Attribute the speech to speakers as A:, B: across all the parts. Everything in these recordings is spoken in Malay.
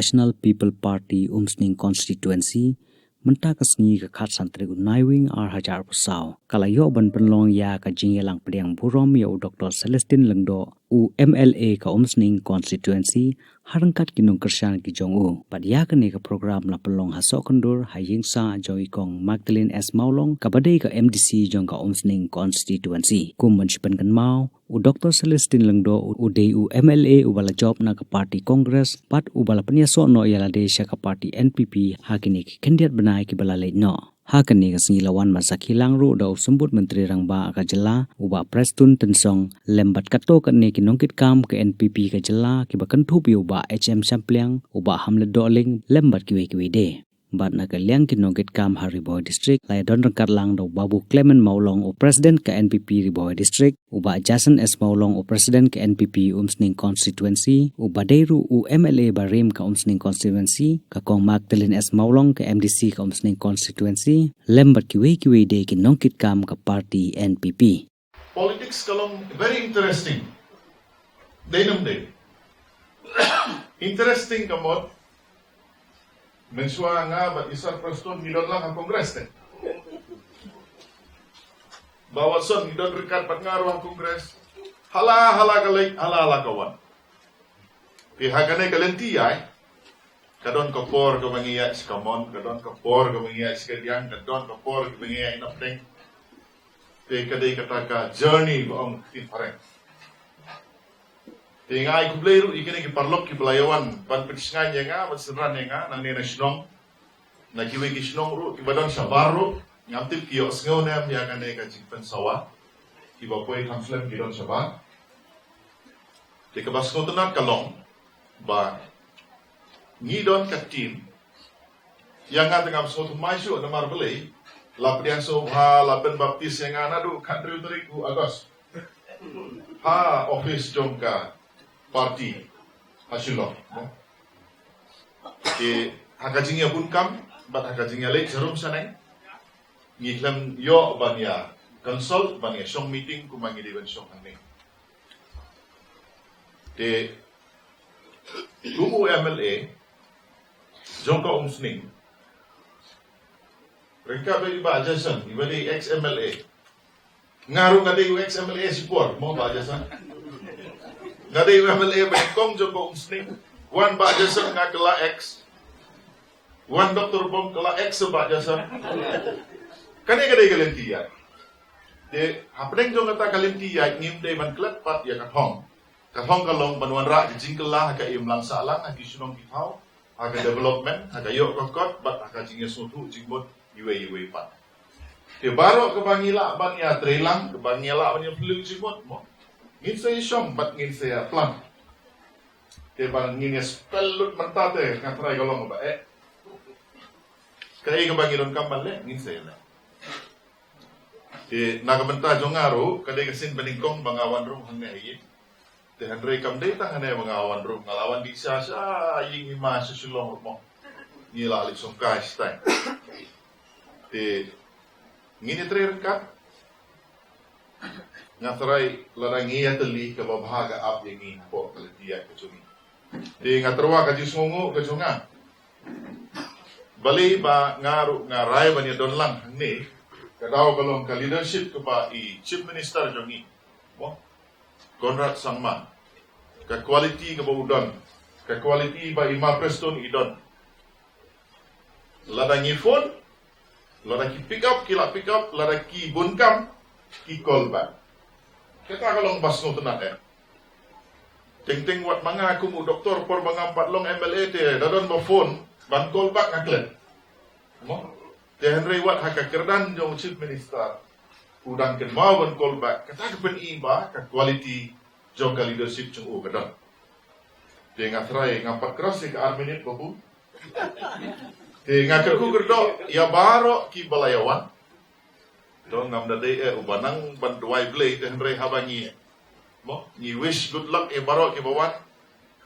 A: National People Party Umsning Constituency menta kasngi ka khat santri gu naiwing hajar pusau kalayo ban penlong ya ka jingelang pediang burom ya Dr. Celestine Lengdo u MLA ka Umsning Constituency harangkat kinong kersan ki jong u padya ka ne ka program la pelong hasok kendur haying sa jong ikong Magdalene S Maulong ka badai ka MDC jong ka Umsning Constituency kum mensipen kan mau u Dr. Celestine Lengdo u de u MLA u bala job na ka party Congress pat u bala penyaso no ya la de sya ka party NPP hakini ki kandidat benai ki bala le no hakani ka singilawan masa khilang ru da sembut menteri rangba ka jela uba Preston Tensong lembat kato ka ne ki nongkit kam ke NPP ka jela ki bakan thu pi uba HM Sampliang uba hamle doling lembat ki we de bat na ka liang ki nongkit kam Hariboy district lai don rangkat lang do Babu Clement Maulong u president ka NPP Riboy district uba Jason S Maulong u president ka NPP Umsning Constituency uba Deiru u MLA Barim ka Umsning Constituency ka kong Magdalene S Maulong ka MDC ka Umsning Constituency lembat ki we de ki nongkit kam ka party NPP.
B: Politics kalong very interesting. Denam de. Interesting kamot. Mensua nga bat isar Preston gidon lang ang kongres te. Bawat son gidon rekat bat ngaruh ang kongres. Hala galay, hala kawan. Pihagane kalenti ay. Kadon kapor ka mangiya si kamon, kadon kapor ka mangiya si kadyang, kadon kapor ka mangiya inapdeng. Kadai kataka journey baong tinpareng. Tingai kubleru ikini ki parlok ki pelayawan pan petisngan nga masenran nga nang ni nasionong na kiwe ki sinong ru ki badon sabaru ngamtip ki os ngone ya kane ka jingpen sawa ki bapoy kamslem ki don sabar te ka basko tenat kalong ba ngidon ka team yang nga tengah so tu maisu na marbelei lapdian so ha lapen baptis yang anadu country teriku agos ha office jongka parti hasilok ke hakajingnya bunkam bat hakajingnya lek serum sanai ngiklam yo banya consult banya song meeting kumangi dewan song ane te kumu MLA jongka Umsning mereka beri ba Jason ibadi ex MLA ngaruh ngade ex MLA support mau ba Jason ngade MLA bengkong jongko Umsning wan ba Jason ngakela X wan Dr. Bom kela X ba Jason kane gade galenti ya de hapdeng jong kata galenti ya ngim de man klet pat ya kathong kalong banwan ra jingkelah ka im lang salang agi sunong kitau aga development aga yok kokot bat aga jingnya sutu jingbot iwe pat te baro ke bangila ban ya trelang ke bangila ban ya flu jingbot mo ngin saya syom bat ngin saya plan ke ban ngin ya spelut mentate ngatrai golong ba kai ke bangilon kambal le ngin saya le te nagamenta jongaro kade kesin beningkong bangawan rum hangne ayi te handre kam de tang hane bangawan rum ngalawan di sa ying ima susulong mo ngila ali som kai stai te ngini trerekat ngatrai larangi ya teli ke babaga ap yengi po kalitia ke cumi di ngatrwa ka jisngungu ke junga bali ba ngaru ngarai banya donlang ni kadau kalong ka leadership ke ba i chief minister jongi mo Konrad Sangma ka quality ke ba udon ka quality ba ima Preston idon ladangi phone ladaki pick up ladaki bunkam ki call back kita kalong basno tenan ting wat mga kumu doktor por mga patlong MLA te dadon mo phone ban call back ngaklen mo te Henry wat hakakerdan jong chief minister udang ken mau ban call back kata pen iba ka quality jong ka leadership jong u kadang te ngatrai ngapat keras ke arminit ko te ngakerku gerdo ya baro ki balayawan dong ngam dade ubanang banduai blay ten re habangi mo ni wish good luck baro ke bawan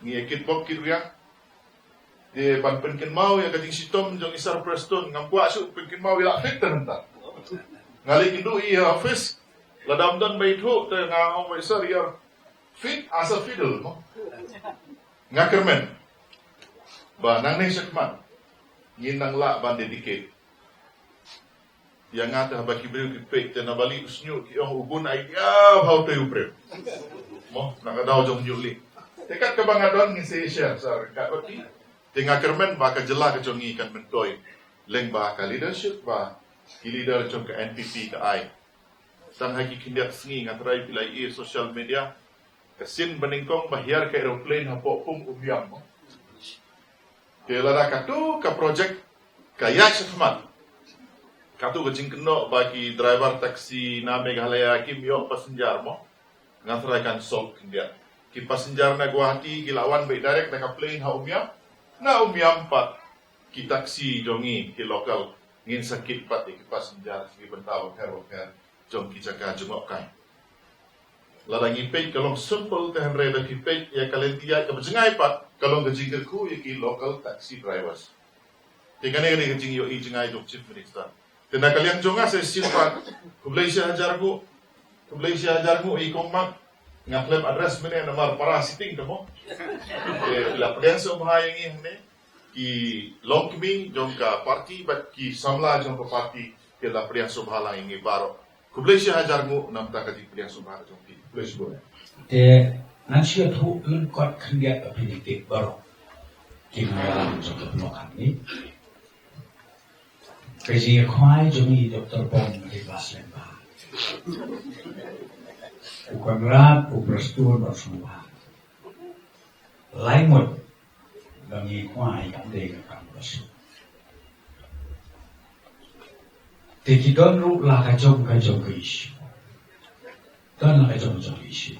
B: ni ekit bok kirya de ban penken mau ya kading sitom jong isar Preston ngam kwa su penken mau ya fit tenta ngali kindu i office ladam dan baithu te ngam isar ya fit as a fiddle mo ngakermen ba nang nei sakman ngin nang la ban dedicate yang ngata ba kibril ki pek te na bali usnyu ki ong ubun ai ya how to you pray mo nakadaw jong nyuli tekat ka bangadon ni se share sa ka oti tinga kermen ba ka jela ka jongi kan mentoy leng ba ka leadership ba ki leader jong ka NPP ka ai sang hagi kindiak sngi ngatrai pilai social media kasin beningkong bahyar ka aeroplane hapo pum ubiam mo ke lara katu ka project kayak sakmat katu gajing keno bagi driver taksi na Meghalaya kim yo passenger mo ngatrai kan solve kindia ki passenger na Guwahati gilawan by direct na plane ha umiam pat ki taksi jongi ki lokal ngin sakit pat ki passenger ki bentaw karo jong ki jaga jungok kai larangi pay kalong simple teh reda ki pay ya kalentia ka bengai pat kalong gajing ku ki local taxi drivers tingane ni gajing yo i jengai jong chief minister tena kalian jonga se silpat kublai si hajar ku i kommak ngaklem address mene nomor para sitting temo la prensa mahayang ihne ki longkmi jongka parti bat ki samla jongka parti ke la prensa bhalang ingi baro kublai si hajar mu nam ta ka di prensa bhalang jongki kublai si boleh
C: te nansia thu lun kot khandia ka pinitik baro ki ngalam jongka blokan ni Kaji khwai jongi Dr. Bom di Baslemba Ukagrat uprastur bersumah Laimut Bangi khwai yang dega kampus Tiki don ru la kajong ke isu Don la kajong isu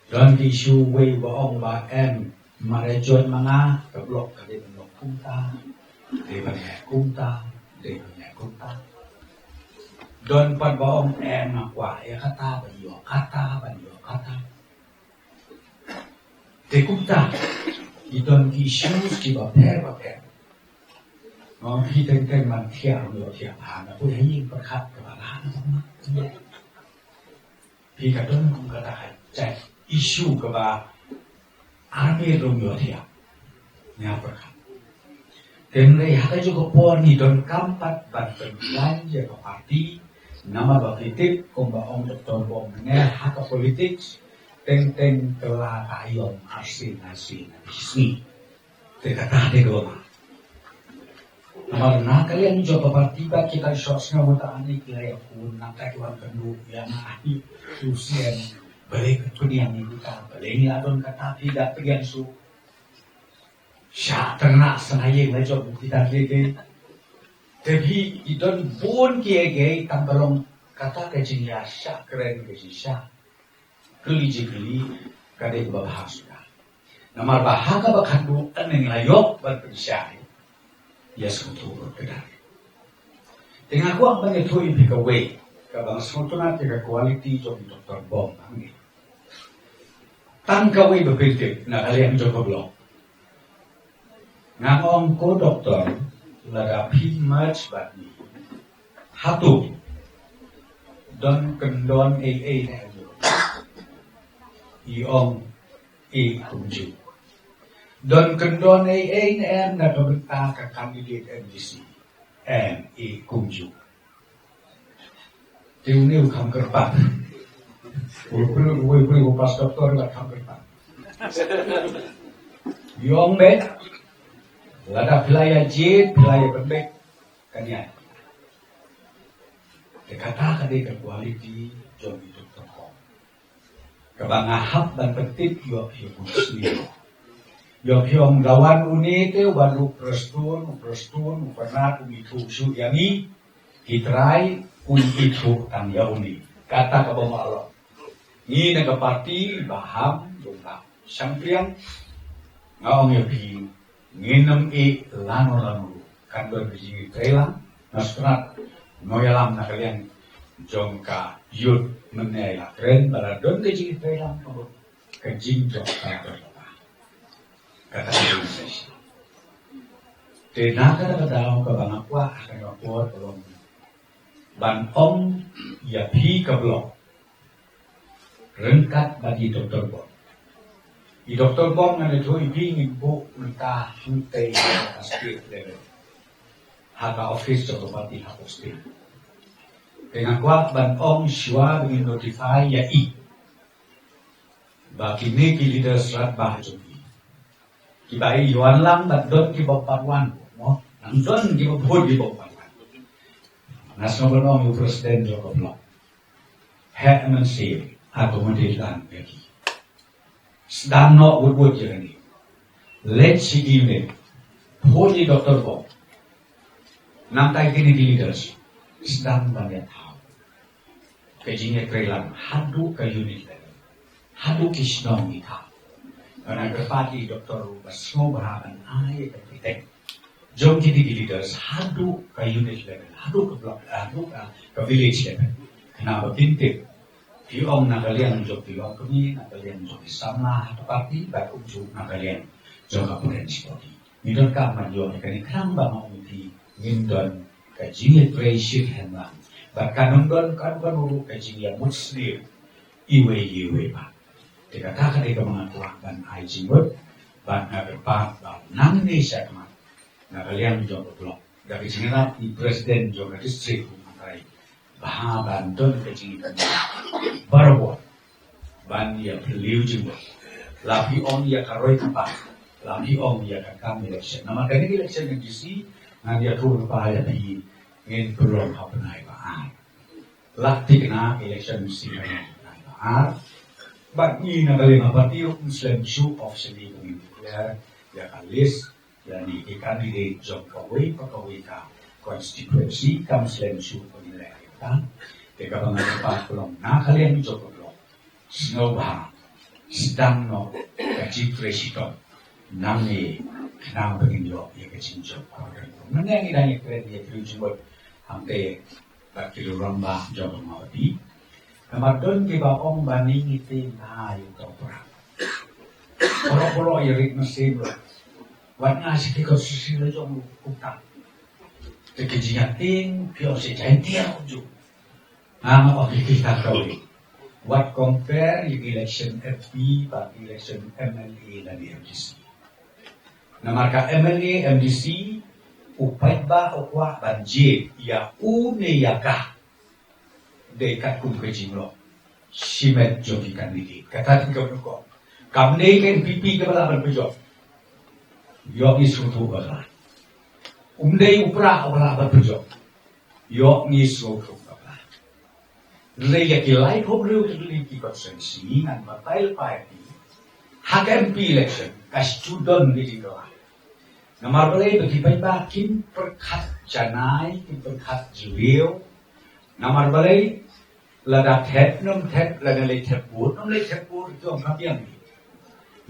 C: Don isu wei baong ba em Marejon mga Keblok kadi menok kumta Để mà nhẹ cung ta Don pan baong em mà quả e kata ban yo kata Để cung ta Di don ki shoes ki ba per Nó khi tên man thiang hà nó Ui hãy nhìn bật khát Cả bà lá nó không mắc Khi cả don cũng kata hay chạy issue cả bà Army rung yo thiang Nga bật khát Kenre haka juga poni don kampat ban belanja ke parti nama politik komba om Dr. Bom ne haka politik teng telah kayom asin bisni tekata de goma nama kalian juga parti ba kita sosna wata ani kaya pun naka tuan kendu yang ahi susien balik ke yang kita balik adon kata tidak pegian su Sya ternak senayeng lah jom kita lagi. Tapi idon pun kiai tambalong kata kecil ya sya keren kecil sya. Keli kadai babah sudah. Namar bahaga bakhandu aneng layok berpersya. Ya sekutu kedar. Tengah kuang pengetui pikawe. Kabang sekutu nanti ke kualiti jom Dr. Bom. Tangkawe berpintik nak kalian jom blok. Ngomong ko doktor lagapi match batni hatu don kendon AA na iong kumju don kendon AA na kabenta ka candidate MDC kumju tiuniu kam kerpat Ulu pas doktor la kam kerpat iong be Lada pilaya jid, pilaya berbek, kanian. Dekata kadai ke kualiti, jom itu terkong. Kebangahap dan petit, yuk muslim. Yuk lawan unite, walu prestun, pernah umitu su yami, kitrai, itu tang yauni. Kata ke bawah Allah. Ini naga parti, baham, jomba. Sampiang, ngawang yapi, nginam lano kandor bijingi trailang nasrat noyalam na kalian jongka yud menela keren baladon bijingi trailang kajing jongka kata Indonesia tenaka daw ka bangakwa akan ako tolong ban om ya pi ka blok rengkat bagi Dr. Bom I Dr. Bom na nito ibingin po nita hintay na state level. Haka office sa tupati hako state. Kaya kwak ban ong siya bingin notify ya i. Baki ni ki leaders rat bahajong i. Kibai yuan lang bat don ki bapatwan mo. Nang don ki bapod ki bapatwan. National Bank yung President Joko Blok. Het men say ato mandilan beki. Sedang no wood jerani. Let's see email. Holy Dr. Bob. Namtai kini leaders. Sedang banyak tahu. Kejinya kerelang. Hadu ke unit level. Hadu kisnong ita. Karena berpati Dr. Basmo berhaban ayat kepitek. Jom kini leaders. Hadu ke unit level. Hadu ke blok. Hadu ke village level. Kenapa bintik? Di ông nakalian jok di luar kami, nakalian jok di sama atau parti, baik ujuk nakalian jok kapuran seperti. Midon kamar jok nakalian keramba mau di mindon kajian treasure hendak. Bahkan nondon kan baru kajian muslim iwe pak. Dikatakan mereka mengakukan ajimut, ban naberpak, ban nang Indonesia kemana. Nakalian jok blok. Dari sini lah di presiden jok distrik mengenai bahan don kajian Barawa, ban ya beliau juga. Lapi om ya karoi tempat, lapi om ya kakam election. Nama kini election yang disi, nanti aku lupa ya di ingin belum apa naik bahan. Lati kena election mesti naik bahan. Ban ini nakali ngapati Muslim shoe of seni ya kalis ya di kandidat job kawai ka konstitusi kam Muslim shoe penilai kan. Teka pangalapat ko lang, nakakalian ito ko lang. Snow ba? Sedang no, kaji presito. Nami, kenang bagin yo, ya kajin jo. Menang ilang ikret, ya kiri jumot. Hamte, bakil ramba, jo mawati. Kamar doon, kiba ong baning iti na yung kapura. Puro-puro, irik na silo. Wan nga, sige ko susilo yung utang. Tekijingatin, piyo si Jainti ako jo. Ang kita kawin. What compare yung election FP pag election MLA na di MDC. Na marka MLA, MDC, upay ba o kwa banjir, ya une ya ka. Dekat kung kajimlo. Simet jogi kandidate. Katatin ka ko. Kamne ken PP ka bala berpejok. Yok isutu bala. Umday upra wala berpejok. Yok isutu. Leia kilai pobrew ki konsensi nan batail party hakan pi election kas chudon di doa namar balai bagi ba kim perkhat janai kim perkhat juwil namar balai lada thet nom thet lada le thepur nom le thepur itu ang kapian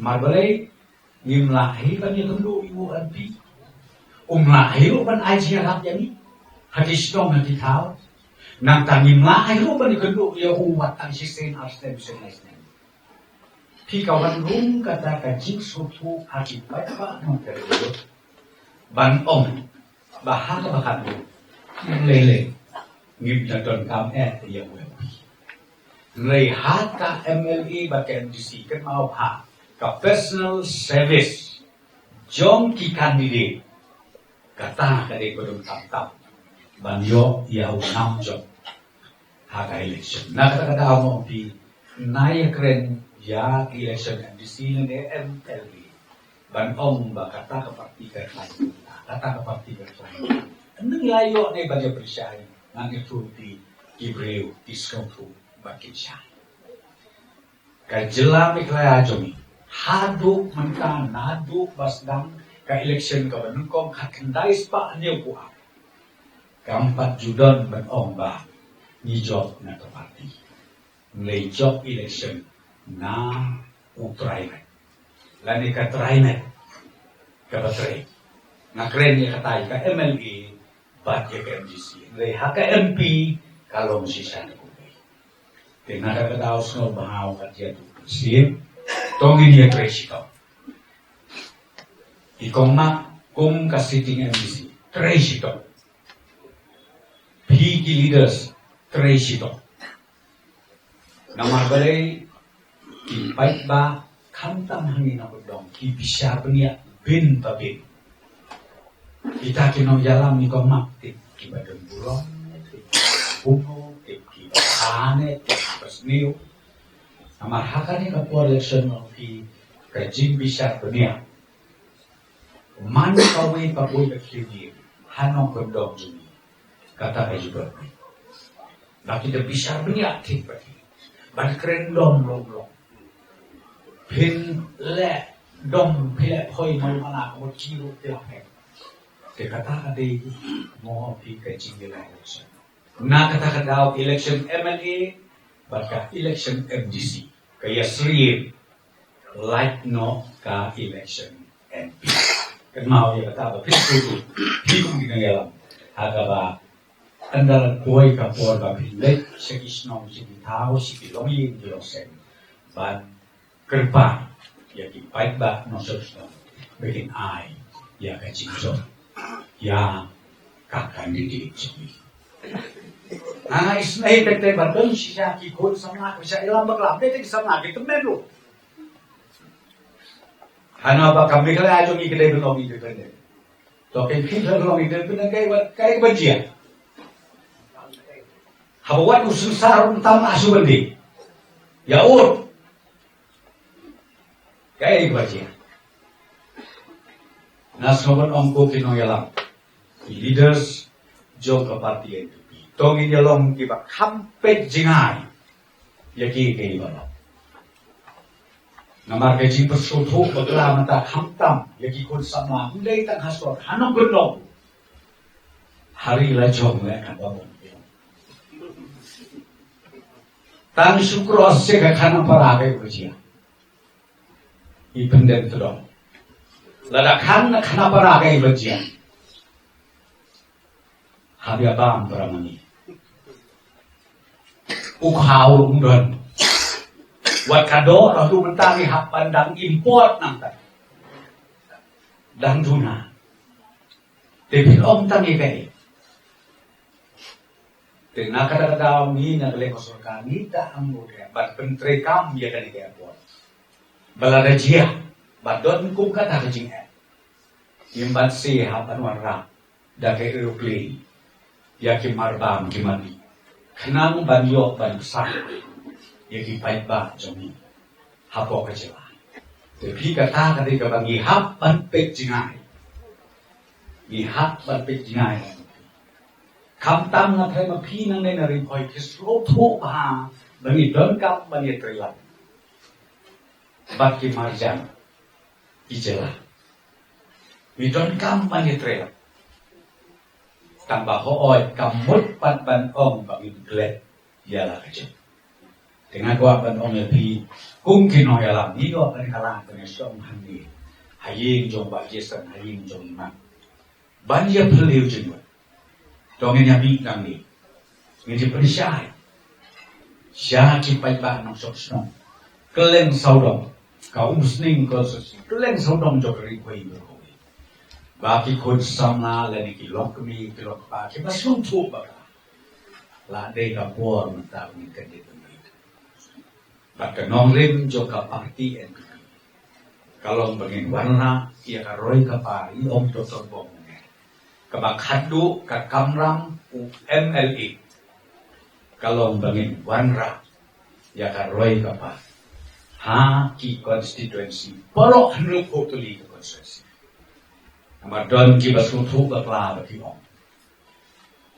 C: mar balai ngim lahi ban ye kendu ibu anti lahi ban aji harap yani hadis dong nanti tahu nang tangim lahay ro ba ni kendo ya umat ang sistem astem sistem ti kawan rum kata kajik sutu hati pa nang terdo ban om bahan bahan lele ngip jadon kam ya we lei hat ka MLA ba ka MDC kan mau ha ka personal service jom ki candidate kata ka de ko dum tap ban yo ya unam jom haka election. Nakakatawa mo di naikren ya election MDC ng MLB. Banong ba kata kapati ka lain. Kata kapati ka lain. Anong layo na iba niya presyahin ng ito di Ibreu diskonto bakit siya. Kajelamik laya jomi. Haduk man naduk basdang ka election ka ba nung kong kakandais pa niyo kuha. Kampat judon banong ba ni job na party. May job election na utraimet. Lani ka traimet. Kabatray. Na kren niya katay ka MLA, bat ya ka MDC. May haka MP, kalong si Sana Kubay. Tinakakadaos no bahaw ka diya tukusin. Tongin niya presito. Ikong na, kung kasiting MDC, presito. Piki leaders, Tresito. Namar balay, ipait ba Kamtam hangin ako dong, ki bisa penia bin babin. Kita kinong yalam ni komaktik, ki badan bulong, bungo, ki bakane, ki basniyo. Amarhakan ni kapo election of ki kajing bisa penia. Man kawin paboy kakliwir, hanong kondong juni, kata kayo ba? Bakit na bisa penia, tik ba? Bakit keren long. Pin le dom pile poi malumana ko kilo pila pe. Te kata ade mo pi kajing election. Na kata daw election MLA baka election MDC. Kaya sri like no ka election MP. Kenal ya kata ba pisu pi kung ginagalam. Haga ba andal boy ka por ba pile sekisno sigi tao sigi lomi dilosen. Ban kerpa ya ki baik ba no sosno bikin ai ya kacing so ya kakan di sini isnai tekte badon siya ki kon sama bisa ilang bakla bete sama gitu melu hana ba kami kala ajo mi kede belum itu kede to ke pin belum itu pin kai bajia hawat usul sarun tam asu bende ya Kaya baca. Nasional ongko kino yalam. Leaders jo ke parti itu. Tongin yalam kiba kampet jingai. Yaki kaya bala. Namar kajing persoto bagla mata hamtam. Yaki kon sama hulai tak hasor. Hanong gendong. Hari lajong akan bangun. Tang syukro sega kana paragai baca. Ibendem tu dong. Ladakan kenapa ragai bajian? Habi abang beramani. Ukau undon. Wat kado lalu mentari hak pandang import nanti. Dan tuna. Tapi om tangi kaya. Tena kadang-kadang ni nak lekosor kami tak ambil. Bat pentri kami ya kan kaya buat. Balada jia, badon kum kata kajing Imbat si hapan warna, dake aeroplane, yaki marbam kimani. Kenang banyo ban besar, yaki pait ba jomi, hapo kecewa. Tapi kata ketika bagi hapan pek jingai, ihap ban pek jingai. Kamtam ngatai mapi nang nenari poi kisro tu bah, bagi don kap bagi trilat. Baki marjan ijela midon kam mani trail tambah hooi kamut pan ban ong bagi glet yala kecil dengan gua ban ong lebih kungkin yalam ni do kan kalang dengan som handi haying jong ba jesan haying jong imam ban ya beliau jenwa dongin ya mi nang ni ngidi perisai sya cipai ba nang sok sno keleng saudong kau muslim kau sesi keleng saudong jokeri koi berkoi baki kon samna leni kilok mi kilok pa kita suntu baka la de ka por mata ni kende tumi baka nonglim joka parti NPP kalau bangin warna ia ka roy ka pari om doktor bom ka bakhadu ka kamram MLA kalau bangin warna ia ka roy ka pari ki constituency polo hendak hoteli ke constituency amadon ki basutu bakla baki om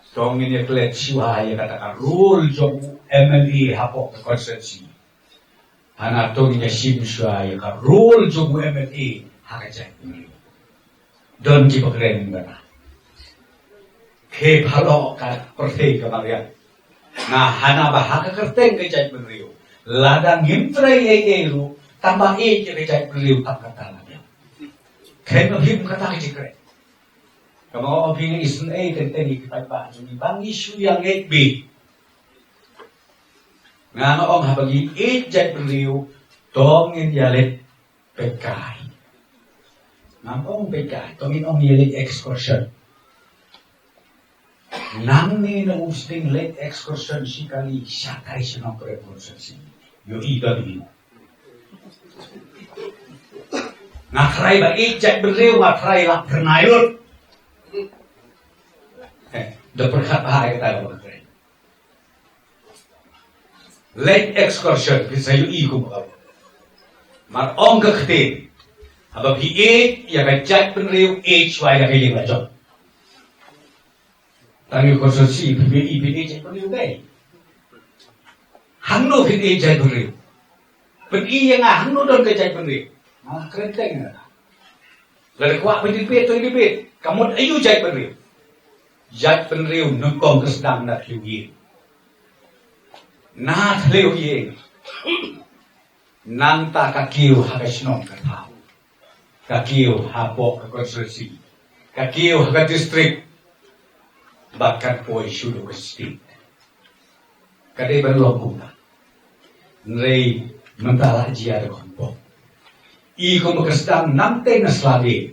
C: strong ini klet siwa ya katakan rule job MLA hapo ke constituency hana to ni sim siwa ya ka rule job MLA hakaja ini don ki bakren bana ke phalo ka perte ka marian na hana bahaka kerteng ke jai benrio ladang himtrai elu tambah jadi beliau tak kata lagi. Kena him kata kecikre. Kamu opini isun tentang kita bahas ini bang isu yang B. Ngano om habagi jadi beliau tongin yalet pekai. Ngano om pekai tongin om yalet excursion. Nang ni na usting late excursion si kali siya kay sinong revolution si. Yo iba din. Ngakrai ba ijat beriu ngakrai lah pernayut. Dah perkat bahaya kata ngakrai. Late excursion bisa yu iku makau. Mar ong kekte. Habab hi ya kajat beriu wai ya kayeng lajot. Tangi konsorsi PBI ijat beriu gay. Hangno kin ijat beriu. Pergi yang hangno don kajat beriu. Malah kerenteng na. Lalu kuat pendipit tu dipit. Kamu ayu jai penriu. Jai penriu nukong kesedang nak liuin. Nak liuin. Nanta kakiu hakasnong katau. Kakiu hapok ke konstruksi. Kakiu hak distrik. Bahkan poi sudah ke state. Kadai berlong punta. Nrei mentala jia de kompok. Iko makasdang namte na slabi.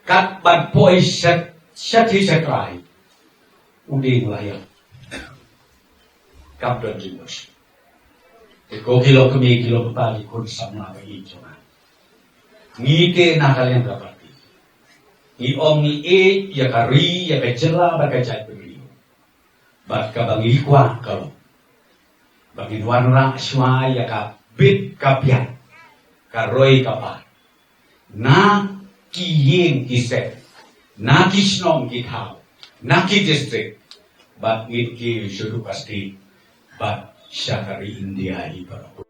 C: Kat ban poi syati sekrai. Udi ngelayan. Kampuan jimus. Iko kilo kami kilo kepali kun sama bagi cuma. Ngite na kalian dapati. Ni om ni ya kari ya kecela bagai jai beri. Baka bangi kuah kalau. Bangi warna aswa ya ka bit kapian. Karoi kapan, na kiyeng kiset, na kisnong kithaw, na ki district, bat ngit ki sudu pasti, bat syakari India ibarang.